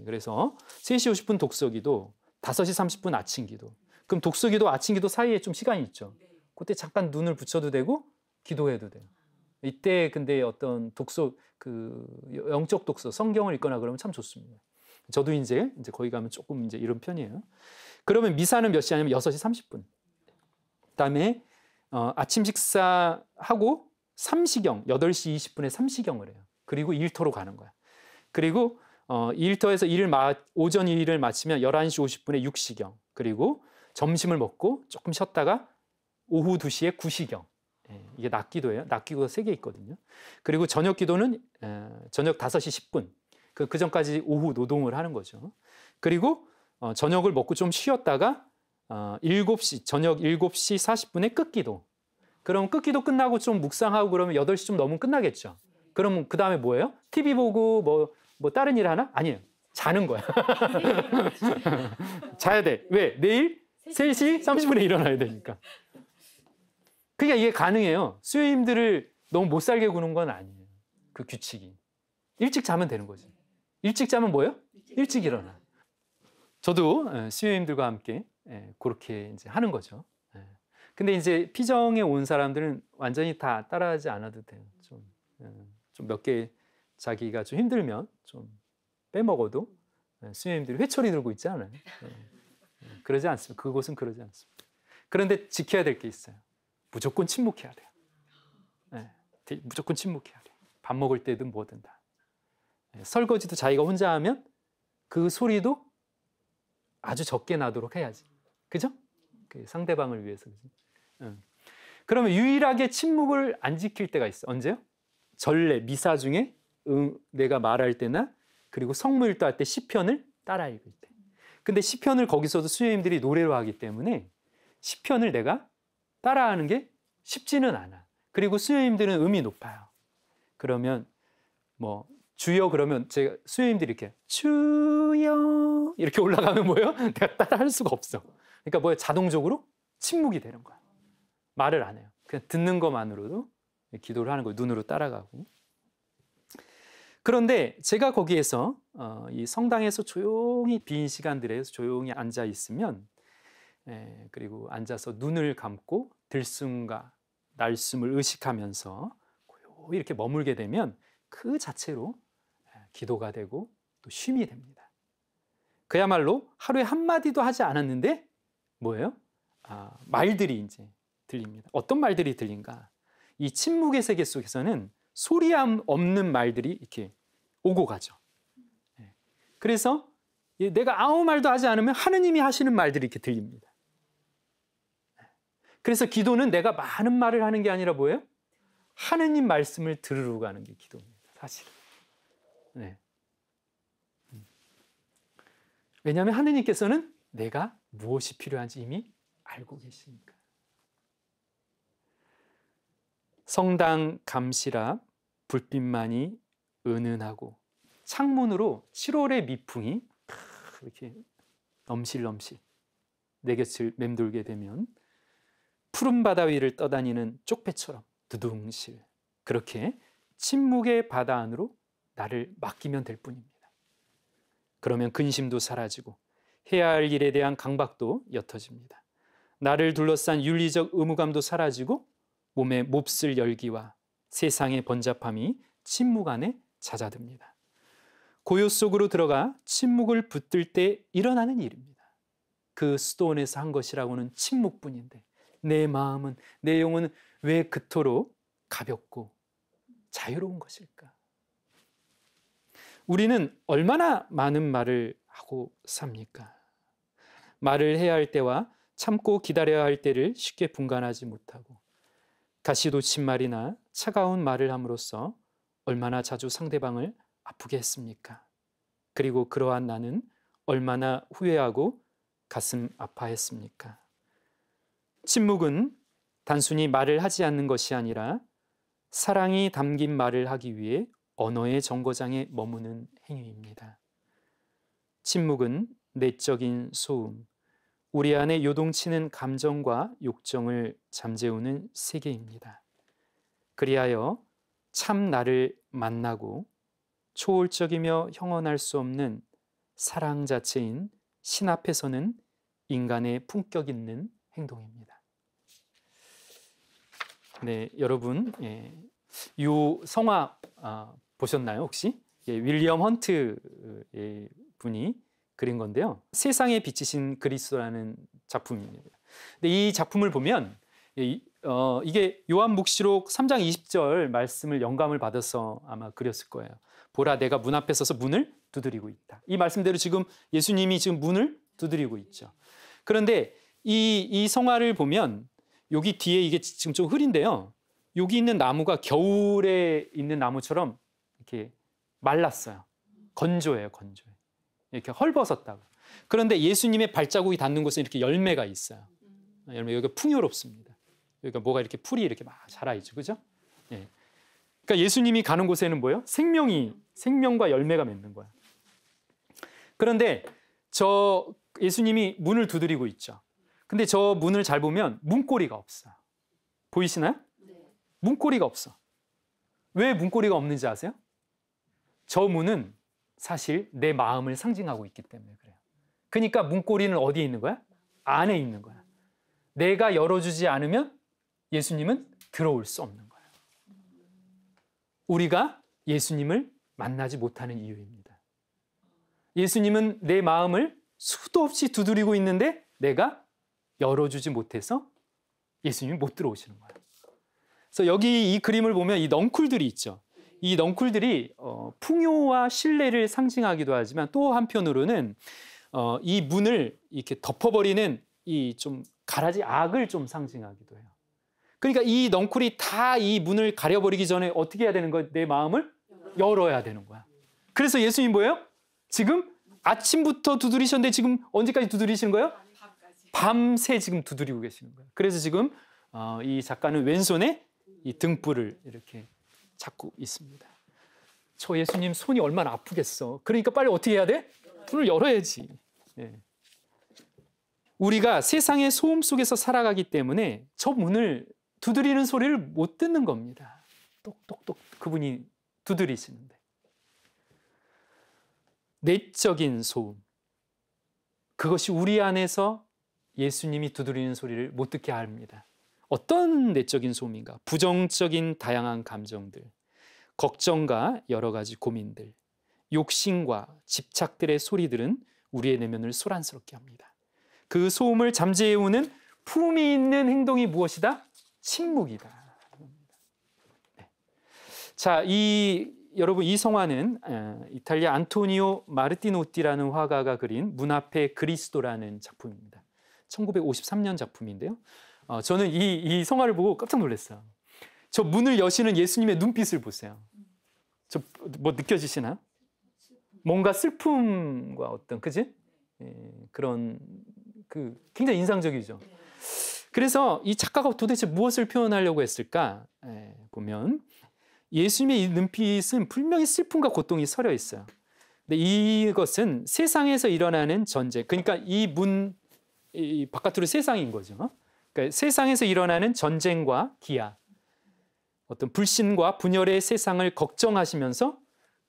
그래서 3시 50분 독서기도, 5시 30분 아침기도. 그럼 독서기도, 아침기도 사이에 좀 시간이 있죠. 그때 잠깐 눈을 붙여도 되고 기도해도 돼요. 이때 근데 어떤 그 영적 독서, 성경을 읽거나 그러면 참 좋습니다. 저도 이제 거기 가면 조금 이제 이런 편이에요. 그러면 미사는 몇 시냐면 6시 30분. 그다음에 아침 식사하고 삼시경 8시 20분에 삼시경을 해요. 그리고 일터로 가는 거야. 그리고 일터에서 오전 일을 마치면 11시 50분에 육시경. 그리고 점심을 먹고 조금 쉬었다가 오후 2시에 구시경. 이게 낮기도예요. 낮기도가 3개 있거든요. 그리고 저녁 기도는 저녁 5시 10분. 그 전까지 오후 노동을 하는 거죠. 그리고 저녁을 먹고 좀 쉬었다가 저녁 7시 40분에 끝기도. 그럼 끝기도 끝나고 좀 묵상하고 그러면 8시 좀 넘으면 끝나겠죠. 그럼 그 다음에 뭐예요? TV 보고 뭐 다른 일 하나? 아니에요. 자는 거야. 자야 돼. 왜? 내일 3시 30분에 일어나야 되니까. 그러니까 이게 가능해요. 수요일들을 너무 못 살게 구는 건 아니에요. 그 규칙이. 일찍 자면 되는 거지. 일찍 자면 뭐예요? 일찍 일어나. 저도 수요일들과 함께 그렇게 이제 하는 거죠. 근데 이제 피정에 온 사람들은 완전히 다 따라하지 않아도 돼요. 좀 몇 개 자기가 좀 힘들면 좀 빼먹어도 수요일들이 회초리 들고 있지 않아요. 그러지 않습니다. 그곳은 그러지 않습니다. 그런데 지켜야 될 게 있어요. 무조건 침묵해야 돼요. 무조건 침묵해야 돼요. 밥 먹을 때든 뭐든 다. 설거지도 자기가 혼자 하면 그 소리도 아주 적게 나도록 해야지. 그죠? 그 상대방을 위해서. 그죠? 그러면 유일하게 침묵을 안 지킬 때가 있어. 언제요? 전례, 미사 중에 내가 말할 때나 그리고 성무일도 할 때 시편을 따라 읽을 때. 근데 시편을 거기서도 수요님들이 노래로 하기 때문에 시편을 내가 따라하는 게 쉽지는 않아. 그리고 수요님들은 음이 높아요. 그러면 뭐 주여 그러면 제가 수요님들이 이렇게 주여 이렇게 올라가면 뭐예요? 내가 따라할 수가 없어. 그러니까 뭐예요? 자동적으로 침묵이 되는 거야. 말을 안 해요. 그냥 듣는 것만으로도 기도를 하는 거예요. 눈으로 따라가고. 그런데 제가 거기에서 이 성당에서 조용히 빈 시간들에 조용히 앉아 있으면 그리고 앉아서 눈을 감고 들숨과 날숨을 의식하면서 고요히 이렇게 머물게 되면 그 자체로 기도가 되고 또 쉼이 됩니다. 그야말로 하루에 한마디도 하지 않았는데 뭐예요? 말들이 이제 들립니다. 어떤 말들이 들린가? 이 침묵의 세계 속에서는 소리 없는 말들이 이렇게 오고 가죠. 그래서 내가 아무 말도 하지 않으면 하느님이 하시는 말들이 이렇게 들립니다. 그래서 기도는 내가 많은 말을 하는 게 아니라 뭐예요? 하느님 말씀을 들으러 가는 게 기도입니다. 사실은. 왜냐하면 하느님께서는 내가 무엇이 필요한지 이미 알고 계시니까. 성당 감시랍 불빛만이 은은하고 창문으로 7월의 미풍이 이렇게 넘실넘실 내 곁을 맴돌게 되면 푸른 바다 위를 떠다니는 쪽배처럼 두둥실 그렇게 침묵의 바다 안으로 나를 맡기면 될 뿐입니다. 그러면 근심도 사라지고 해야 할 일에 대한 강박도 옅어집니다. 나를 둘러싼 윤리적 의무감도 사라지고 몸의 몹쓸 열기와 세상의 번잡함이 침묵 안에 잦아듭니다. 고요 속으로 들어가 침묵을 붙들 때 일어나는 일입니다. 그 수도원에서 한 것이라고는 침묵뿐인데 내 마음은, 내 영혼은 왜 그토록 가볍고 자유로운 것일까? 우리는 얼마나 많은 말을 하고 삽니까? 말을 해야 할 때와 참고 기다려야 할 때를 쉽게 분간하지 못하고 가시돋친 말이나 차가운 말을 함으로써 얼마나 자주 상대방을 아프게 했습니까? 그리고 그러한 나는 얼마나 후회하고 가슴 아파했습니까? 침묵은 단순히 말을 하지 않는 것이 아니라 사랑이 담긴 말을 하기 위해 언어의 정거장에 머무는 행위입니다. 침묵은 내적인 소음, 우리 안에 요동치는 감정과 욕정을 잠재우는 세계입니다. 그리하여 참 나를 만나고 초월적이며 형언할 수 없는 사랑 자체인 신 앞에서는 인간의 품격 있는 행동입니다. 네, 여러분, 이 성화 보셨나요 혹시? 윌리엄 헌트 분이 그린 건데요. 세상에 비치신 그리스도라는 작품입니다. 근데 이 작품을 보면 이게 요한묵시록 3장 20절 말씀을 영감을 받아서 아마 그렸을 거예요. 보라, 내가 문 앞에 서서 문을 두드리고 있다. 이 말씀대로 지금 예수님이 지금 문을 두드리고 있죠. 그런데 이 성화를 보면 여기 뒤에 이게 지금 좀 흐린데요. 여기 있는 나무가 겨울에 있는 나무처럼 이렇게 말랐어요. 건조해요, 건조해. 이렇게 헐벗었다고. 그런데 예수님의 발자국이 닿는 곳에 이렇게 열매가 있어요. 열매, 여기가 풍요롭습니다. 여기가 뭐가 이렇게 풀이 이렇게 막 자라있죠, 그죠? 예. 그러니까 예수님이 가는 곳에는 뭐예요? 생명과 열매가 맺는 거야. 그런데 예수님이 문을 두드리고 있죠. 근데 저 문을 잘 보면 문고리가 없어요. 보이시나요? 네. 문고리가 없어. 왜 문고리가 없는지 아세요? 저 문은 사실 내 마음을 상징하고 있기 때문에 그래요. 그러니까 문고리는 어디에 있는 거야? 안에 있는 거야. 내가 열어주지 않으면 예수님은 들어올 수 없는 거예요. 우리가 예수님을 만나지 못하는 이유입니다. 예수님은 내 마음을 수도 없이 두드리고 있는데 내가 열어주지 못해서 예수님이 못 들어오시는 거예요. 그래서 여기 이 그림을 보면 이 넝쿨들이 있죠. 이 넝쿨들이 풍요와 신뢰를 상징하기도 하지만 또 한편으로는 이 문을 이렇게 덮어버리는 이 좀 가라지 악을 좀 상징하기도 해요. 그러니까 이 넝쿨이 다 이 문을 가려버리기 전에 어떻게 해야 되는 거예요? 내 마음을 열어야 되는 거야. 그래서 예수님 뭐예요? 지금 아침부터 두드리셨는데 지금 언제까지 두드리시는 거예요? 밤새 지금 두드리고 계시는 거예요. 그래서 지금 이 작가는 왼손에 이 등불을 이렇게 잡고 있습니다. 저 예수님 손이 얼마나 아프겠어. 그러니까 빨리 어떻게 해야 돼? 문을 열어야지. 네. 우리가 세상의 소음 속에서 살아가기 때문에 저 문을 두드리는 소리를 못 듣는 겁니다. 똑똑똑 그분이 두드리시는데. 내적인 소음. 그것이 우리 안에서 예수님이 두드리는 소리를 못 듣게 합니다. 어떤 내적인 소음인가? 부정적인 다양한 감정들, 걱정과 여러 가지 고민들, 욕심과 집착들의 소리들은 우리의 내면을 소란스럽게 합니다. 그 소음을 잠재우는 품이 있는 행동이 무엇이다? 침묵이다. 네. 자, 여러분 이 성화는 이탈리아 안토니오 마르티노띠라는 화가가 그린 문 앞에 그리스도라는 작품입니다. 1953년 작품인데요. 저는 이 성화를 보고 깜짝 놀랐어요. 저 문을 여시는 예수님의 눈빛을 보세요. 저 뭐 느껴지시나요? 뭔가 슬픔과 어떤 그지? 그런 굉장히 인상적이죠. 그래서 이 작가가 도대체 무엇을 표현하려고 했을까? 보면 예수님의 이 눈빛은 분명히 슬픔과 고통이 서려 있어요. 근데 이것은 세상에서 일어나는 전쟁, 그러니까 이 바깥으로 세상인 거죠. 그러니까 세상에서 일어나는 전쟁과 기아, 어떤 불신과 분열의 세상을 걱정하시면서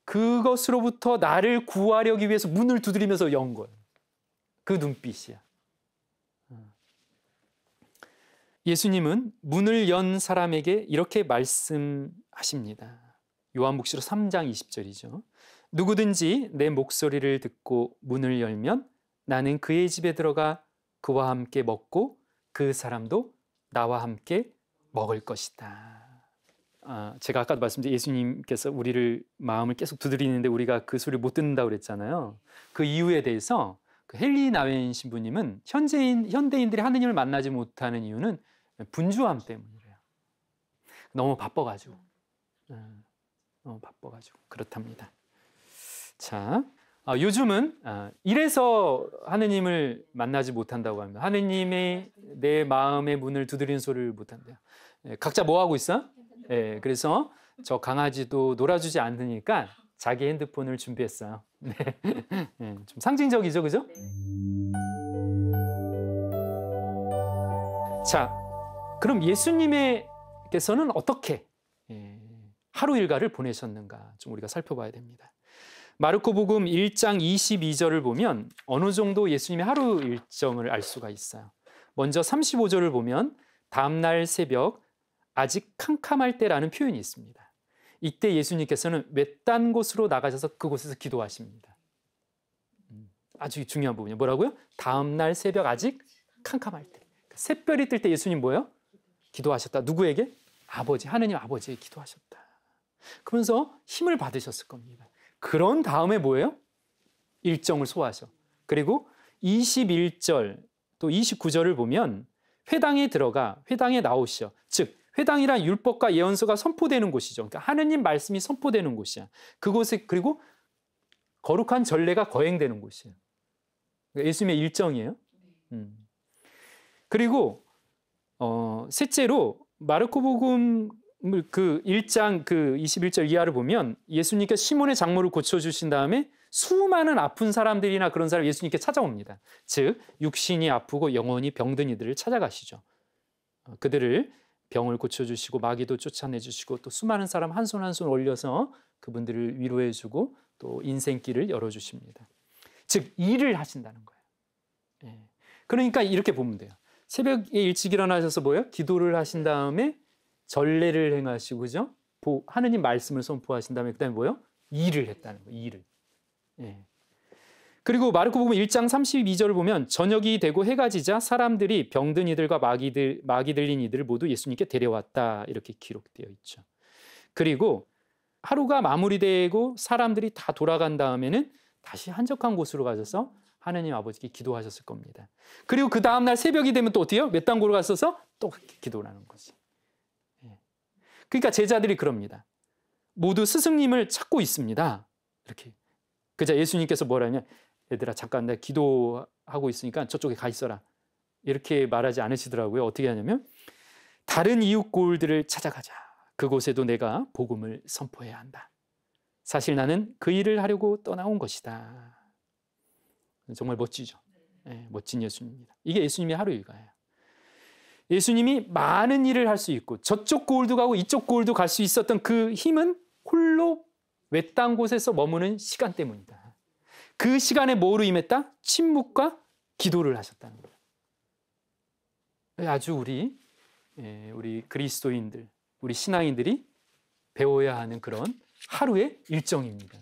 그것으로부터 나를 구하려기 위해서 문을 두드리면서 연 거예요. 그 눈빛이야. 예수님은 문을 연 사람에게 이렇게 말씀하십니다. 요한복음으로 3장 20절이죠. 누구든지 내 목소리를 듣고 문을 열면 나는 그의 집에 들어가 그와 함께 먹고 그 사람도 나와 함께 먹을 것이다. 제가 아까도 말씀드린 예수님께서 우리를 마음을 계속 두드리는데 우리가 그 소리를 못 듣는다고 그랬잖아요. 그 이유에 대해서 그 헨리 나웬 신부님은 현대인들이 하느님을 만나지 못하는 이유는 분주함 때문이래요. 너무 바빠가지고. 너무 바빠가지고 그렇답니다. 자, 요즘은 이래서 하느님을 만나지 못한다고 합니다. 하느님이 내 마음의 문을 두드리는 소리를 못한대요. 각자 뭐 하고 있어? 그래서 저 강아지도 놀아주지 않으니까 자기 핸드폰을 준비했어요. 좀 상징적이죠, 그죠? 자, 그럼 예수님께서는 어떻게 하루 일과를 보내셨는가 좀 우리가 살펴봐야 됩니다. 마르코복음 1장 22절을 보면 어느 정도 예수님의 하루 일정을 알 수가 있어요. 먼저 35절을 보면 다음날 새벽 아직 캄캄할 때라는 표현이 있습니다. 이때 예수님께서는 외딴 곳으로 나가셔서 그곳에서 기도하십니다. 아주 중요한 부분이에요. 뭐라고요? 다음날 새벽 아직 캄캄할 때. 샛별이 뜰 때 예수님 뭐예요? 기도하셨다. 누구에게? 아버지, 하느님 아버지에게 기도하셨다. 그러면서 힘을 받으셨을 겁니다. 그런 다음에 뭐예요? 일정을 소화하셔. 그리고 21절 또 29절을 보면 회당에 들어가 회당에 나오시어. 즉 회당이란 율법과 예언서가 선포되는 곳이죠. 그러니까 하느님 말씀이 선포되는 곳이야. 그곳에 그리고 거룩한 전례가 거행되는 곳이에요. 그러니까 예수님의 일정이에요. 그리고 셋째로 마르코복음 그 1장 그 21절 이하를 보면 예수님께서 시몬의 장모를 고쳐주신 다음에 수많은 아픈 사람들이나 그런 사람 예수님께 찾아옵니다. 즉 육신이 아프고 영혼이 병든 이들을 찾아가시죠. 그들을 병을 고쳐주시고 마귀도 쫓아내주시고 또 수많은 사람 한 손 한 손 올려서 그분들을 위로해주고 또 인생길을 열어주십니다. 즉 일을 하신다는 거예요. 그러니까 이렇게 보면 돼요. 새벽에 일찍 일어나셔서 뭐예요? 기도를 하신 다음에 전례를 행하시고 그죠? 하느님 말씀을 선포하신 다음에 그다음에 뭐예요? 일을 했다는 거예요. 일을. 그리고 마르코복음 1장 32절을 보면 저녁이 되고 해가 지자 사람들이 병든 이들과 마귀 들린 이들을 모두 예수님께 데려왔다 이렇게 기록되어 있죠. 그리고 하루가 마무리되고 사람들이 다 돌아간 다음에는 다시 한적한 곳으로 가셔서 하느님 아버지께 기도하셨을 겁니다. 그리고 그 다음날 새벽이 되면 또 어때요? 외딴 곳으로 가셔서 또 기도를 하는 거지. 그러니까 제자들이 그럽니다. 모두 스승님을 찾고 있습니다. 이렇게. 그자 예수님께서 뭐라냐면 얘들아 잠깐 내가 기도하고 있으니까 저쪽에 가 있어라. 이렇게 말하지 않으시더라고요. 어떻게 하냐면 다른 이웃 고을들을 찾아가자. 그곳에도 내가 복음을 선포해야 한다. 사실 나는 그 일을 하려고 떠나온 것이다. 정말 멋지죠. 멋진 예수님입니다. 이게 예수님의 하루 일과예요. 예수님이 많은 일을 할 수 있고 저쪽 고을도 가고 이쪽 고을도 갈 수 있었던 그 힘은 홀로 외딴 곳에서 머무는 시간 때문이다. 그 시간에 뭐로 임했다? 침묵과 기도를 하셨다는 거예요. 아주 우리 그리스도인들, 우리 신앙인들이 배워야 하는 그런 하루의 일정입니다.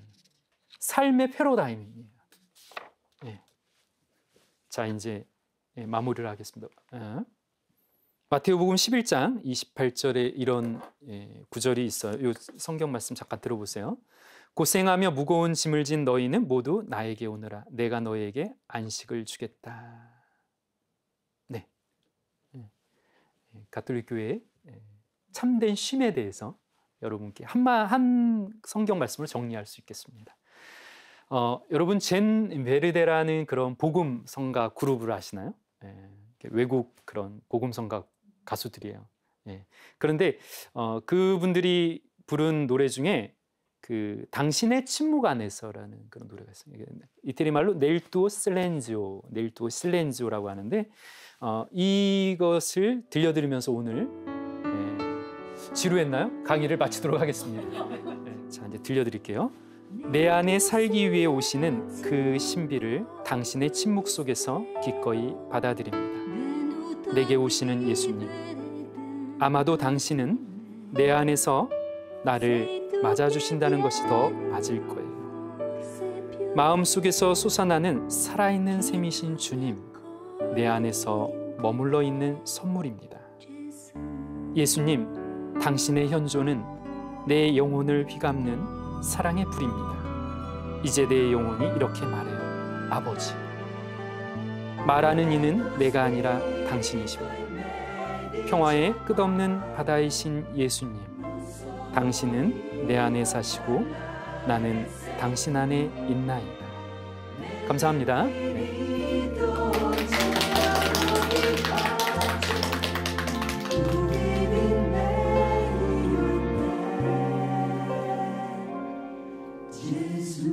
삶의 패러다임입니다. 자, 이제 마무리를 하겠습니다. 마태복음 11장 28절에 이런 구절이 있어요. 이 성경 말씀 잠깐 들어보세요. 고생하며 무거운 짐을 진 너희는 모두 나에게 오너라. 내가 너희에게 안식을 주겠다. 네, 가톨릭 교회의 참된 쉼에 대해서 여러분께 한 성경 말씀을 정리할 수 있겠습니다. 여러분 젠 베르데라는 그런 복음 성가 그룹을 아시나요? 외국 그런 복음 성가 가수들이에요. 그런데 그분들이 부른 노래 중에 그 당신의 침묵 안에서라는 그런 노래가 있어요. 이태리 말로 넬투오 실렌지오라고 하는데 이것을 들려드리면서 오늘 지루했나요? 강의를 마치도록 하겠습니다. 자, 이제 들려드릴게요. 내 안에 살기 위해 오시는 그 신비를 당신의 침묵 속에서 기꺼이 받아들입니다. 내게 오시는 예수님, 아마도 당신은 내 안에서 나를 맞아주신다는 것이 더 맞을 거예요. 마음속에서 솟아나는 살아있는 셈이신 주님, 내 안에서 머물러 있는 선물입니다. 예수님, 당신의 현존은 내 영혼을 휘감는 사랑의 불입니다. 이제 내 영혼이 이렇게 말해요. 아버지. 말하는 이는 내가 아니라 당신이십니다. 평화의 끝없는 바다이신 예수님, 당신은 내 안에 사시고 나는 당신 안에 있나이다. 감사합니다. 예수